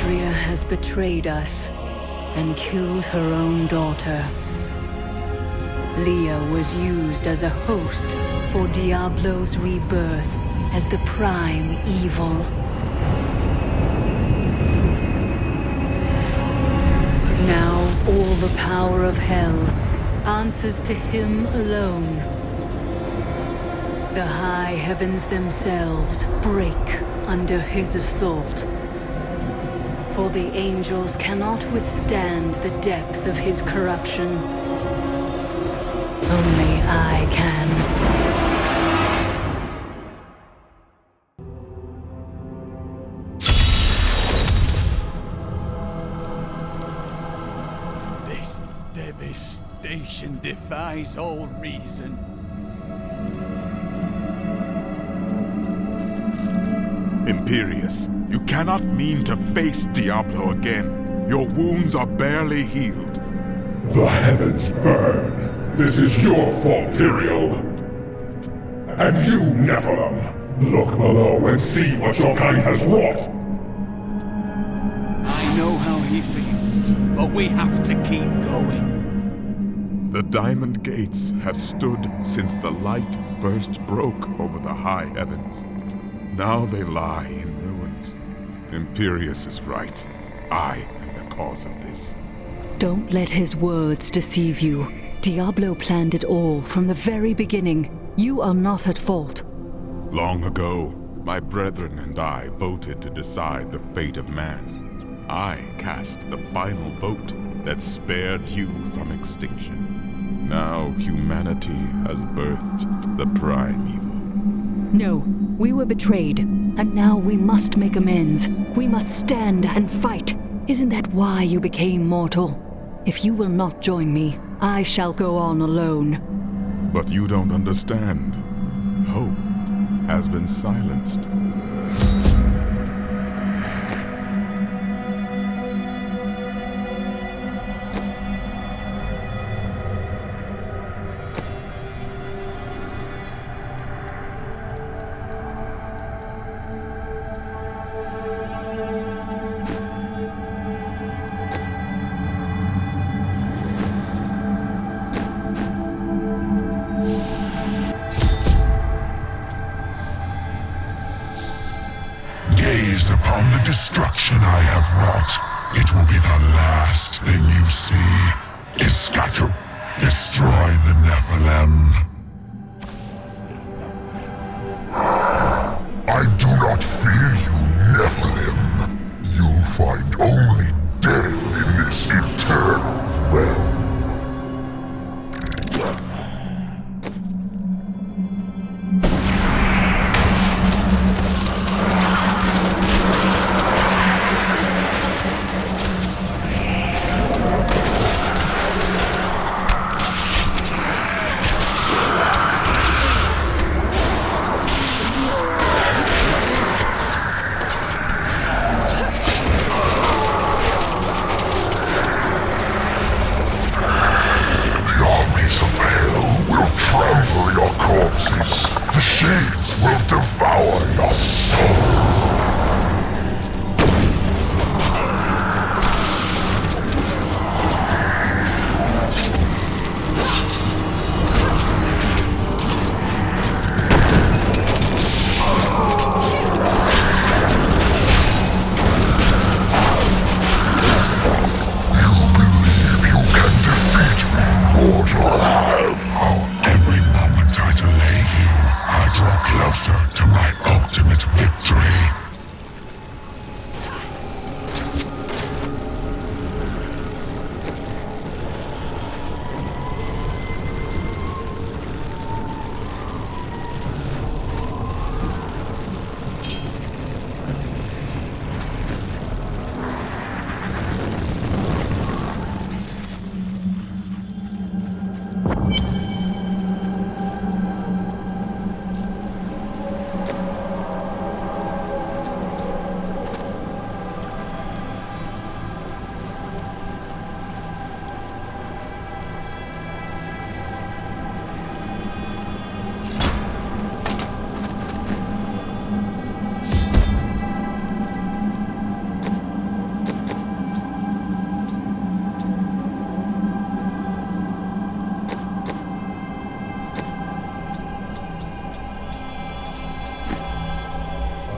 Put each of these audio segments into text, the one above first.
Adria has betrayed us and killed her own daughter. Leah was used as a host for Diablo's rebirth as the prime evil. Now all the power of hell answers to him alone. The high heavens themselves break under his assault. For the angels cannot withstand the depth of his corruption. Only I can. This devastation defies all reason. Imperius, you cannot mean to face Diablo again. Your wounds are barely healed. The heavens burn. This is your fault, Tyrael. And you, Nephilim, look below and see what your kind has wrought. I know how he feels, but we have to keep going. The Diamond Gates have stood since the light first broke over the high heavens. Now they lie in ruins. Imperius is right. I am the cause of this. Don't let his words deceive you. Diablo planned it all from the very beginning. You are not at fault. Long ago, my brethren and I voted to decide the fate of man. I cast the final vote that spared you from extinction. Now humanity has birthed the prime evil. No, we were betrayed, and now we must make amends. We must stand and fight. Isn't that why you became mortal? If you will not join me, I shall go on alone. But you don't understand. Hope has been silenced. Gaze upon the destruction I have wrought. It will be the last thing you see. Iskatu, destroy the Nephilim. I do not fear you, Nephilim. You'll find only death in this eternal realm.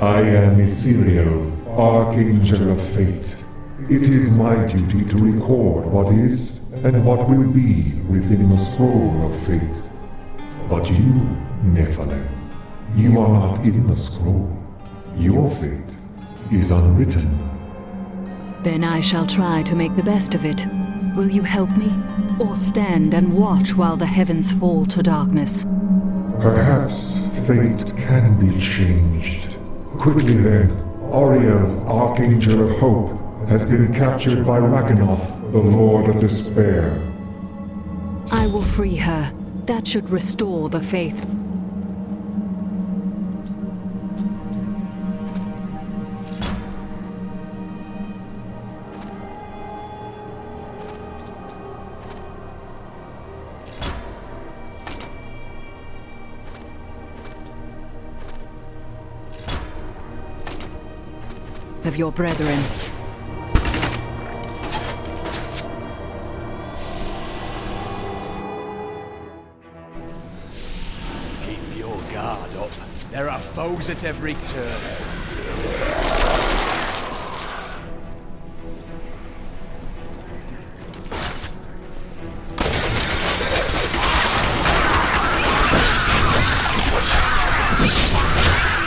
I am Ethereal, Archangel of Fate. It is my duty to record what is and what will be within the scroll of fate. But you, Nephilim, you are not in the scroll. Your fate is unwritten. Then I shall try to make the best of it. Will you help me? Or stand and watch while the heavens fall to darkness? Perhaps fate can be changed. Quickly then, Auriel, Archangel of Hope, has been captured by Rakanoth, the Lord of Despair. I will free her. That should restore the faith. Of your brethren. Keep your guard up. There are foes at every turn.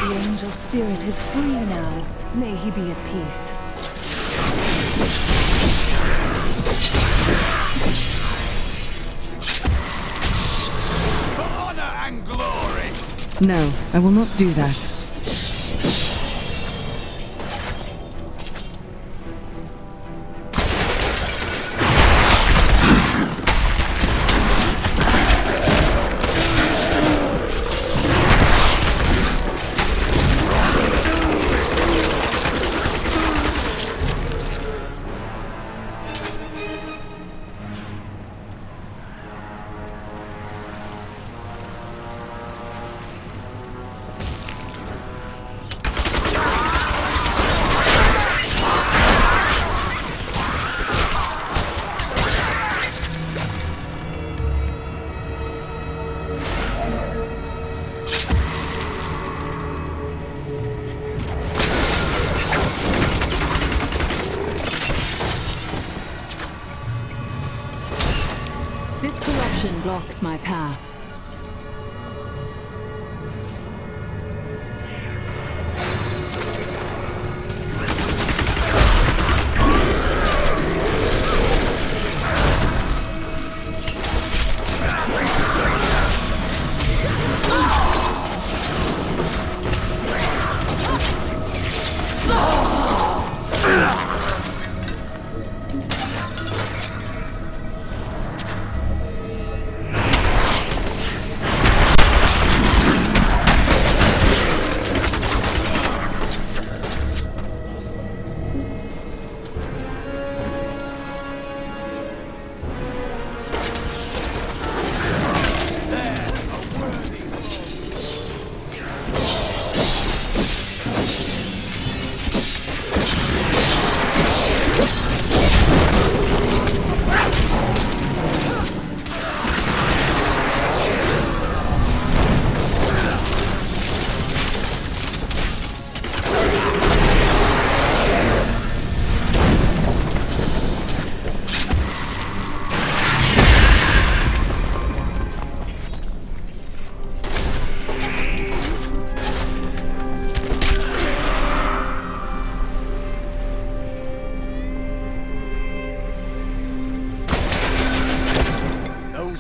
The angel spirit is free now. May he be at peace. For honor and glory! No, I will not do that. This corruption blocks my path.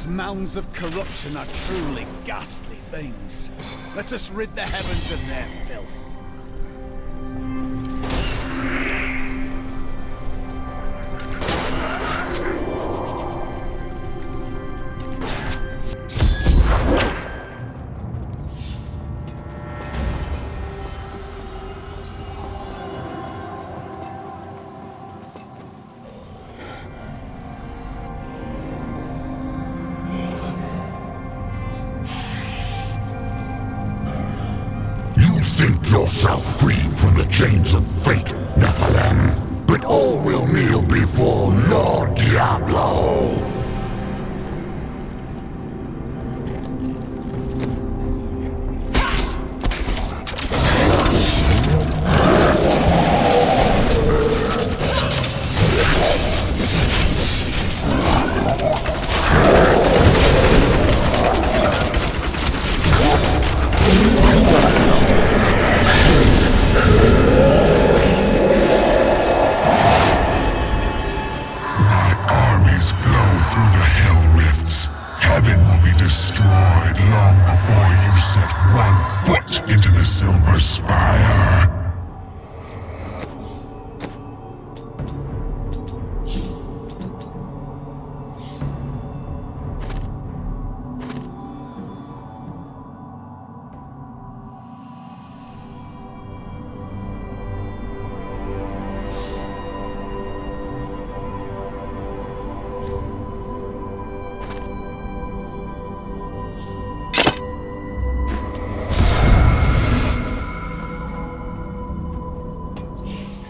Mounds of corruption are truly ghastly things. Let us rid the heavens of their filth. Think yourself free from the chains of fate, Nephilim, but all will kneel before Lord Diablo.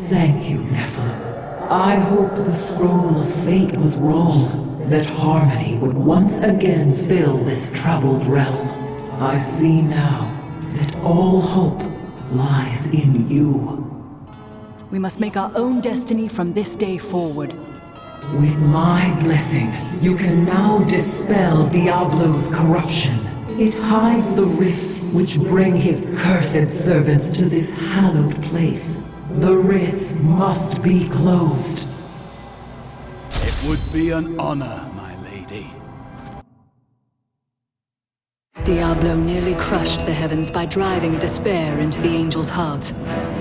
Thank you, Nephilim. I hoped the scroll of fate was wrong, that harmony would once again fill this troubled realm. I see now that all hope lies in you. We must make our own destiny from this day forward. With my blessing, you can now dispel Diablo's corruption. It hides the rifts which bring his cursed servants to this hallowed place. The rifts must be closed. It would be an honor, my lady. Diablo nearly crushed the heavens by driving despair into the angels' hearts.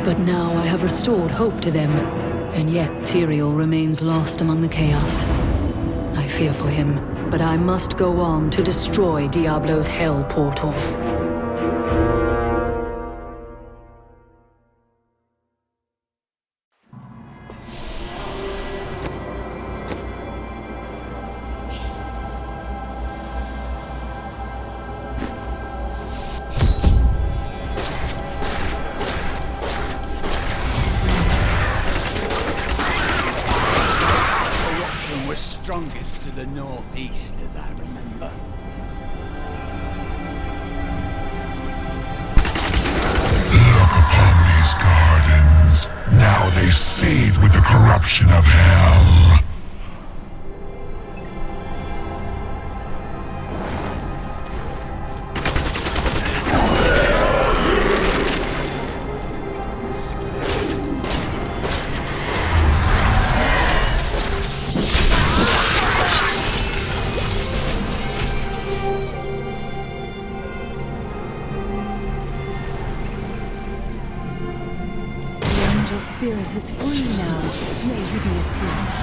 But now I have restored hope to them, and yet Tyrael remains lost among the chaos. I fear for him, but I must go on to destroy Diablo's hell portals. Strongest to the northeast, as I remember. Look upon these gardens. Now they seethe with the corruption of hell. Spirit is free now. May he be at peace.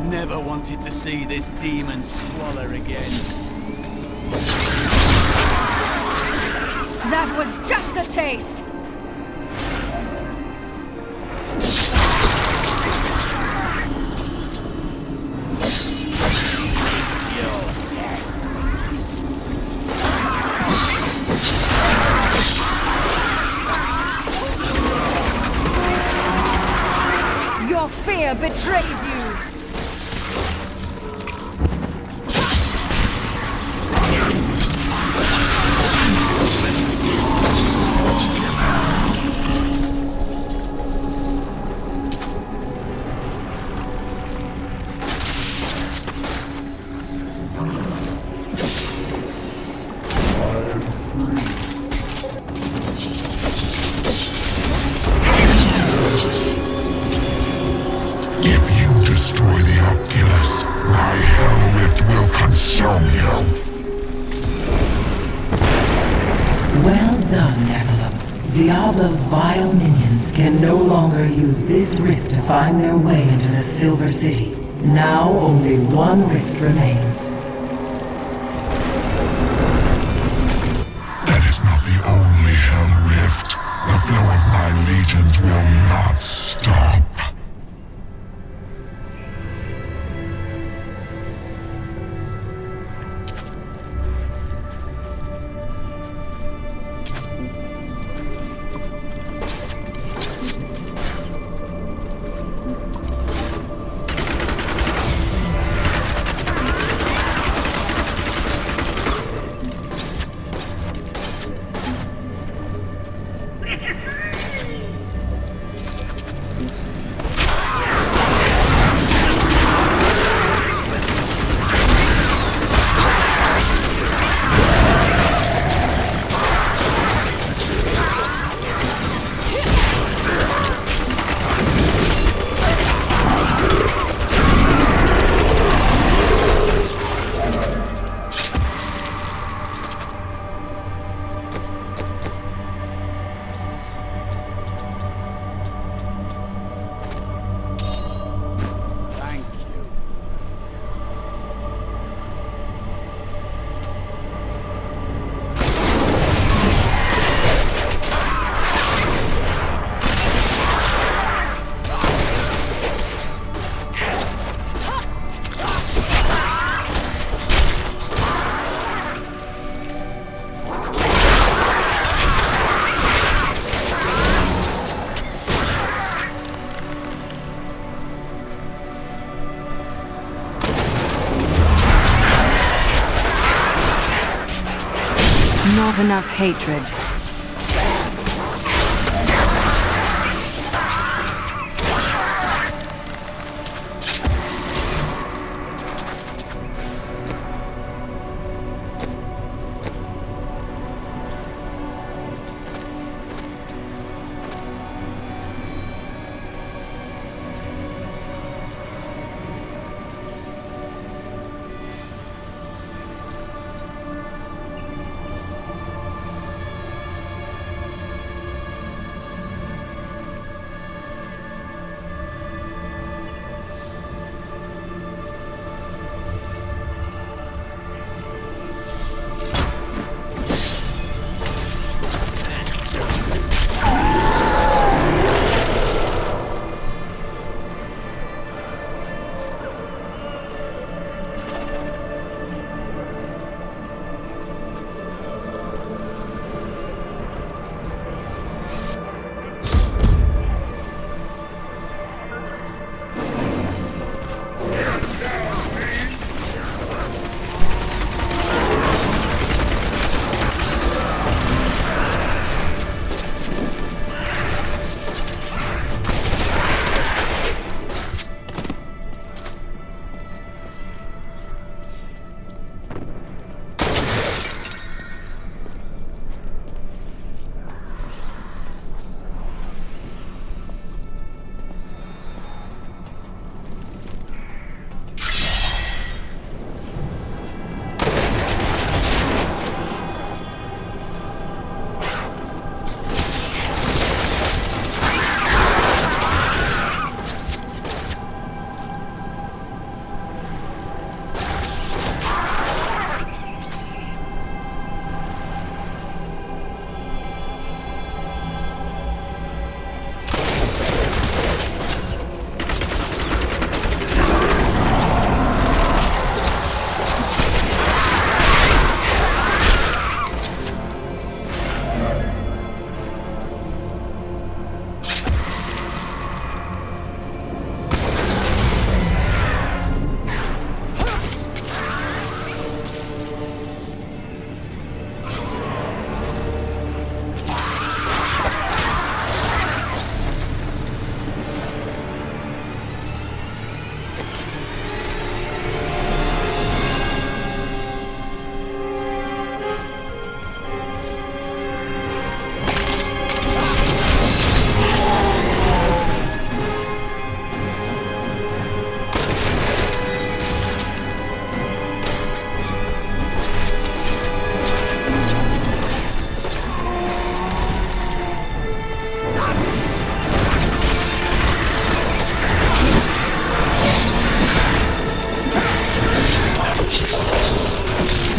Never wanted to see this demon squalor again. That was just a taste! Your fear betrays you! Destroy the Oculus. My hell rift will consume you. Well done, Nephilim. Diablo's vile minions can no longer use this rift to find their way into the Silver City. Now only one rift remains. That is not the only Helm Rift. The flow of my legions will not stop. Thank you. Not enough hatred.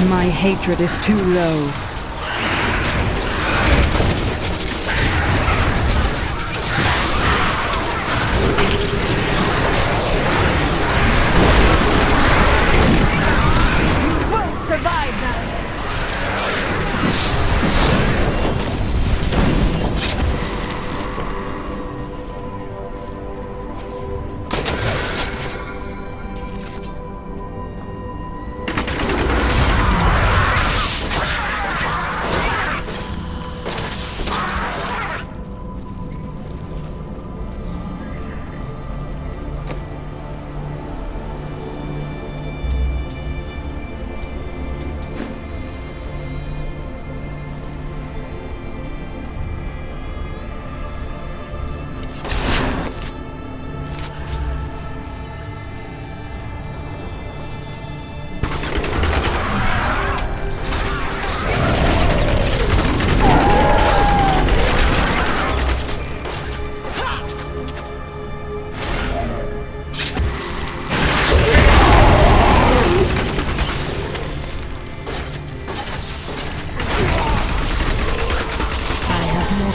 My hatred is too low. Won't survive that!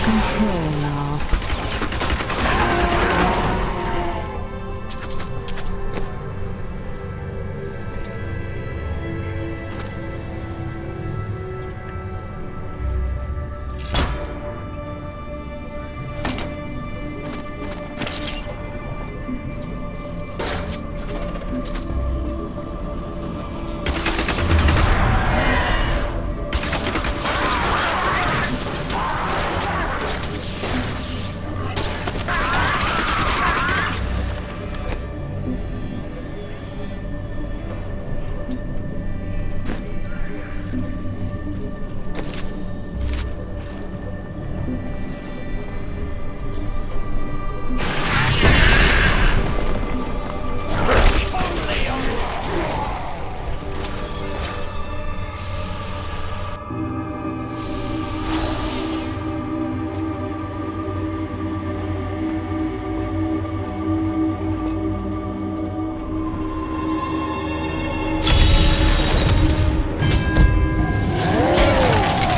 Control now.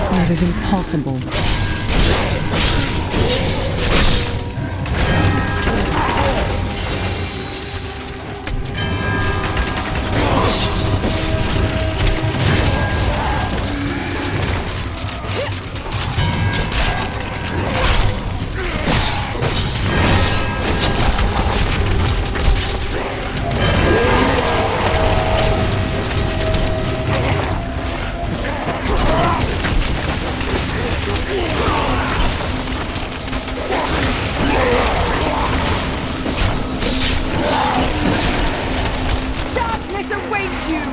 That is impossible. Darkness awaits you!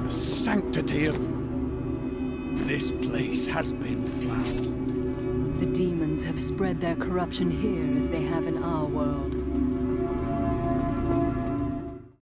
Sanctity of this place has been fouled. The demons have spread their corruption here as they have in our world.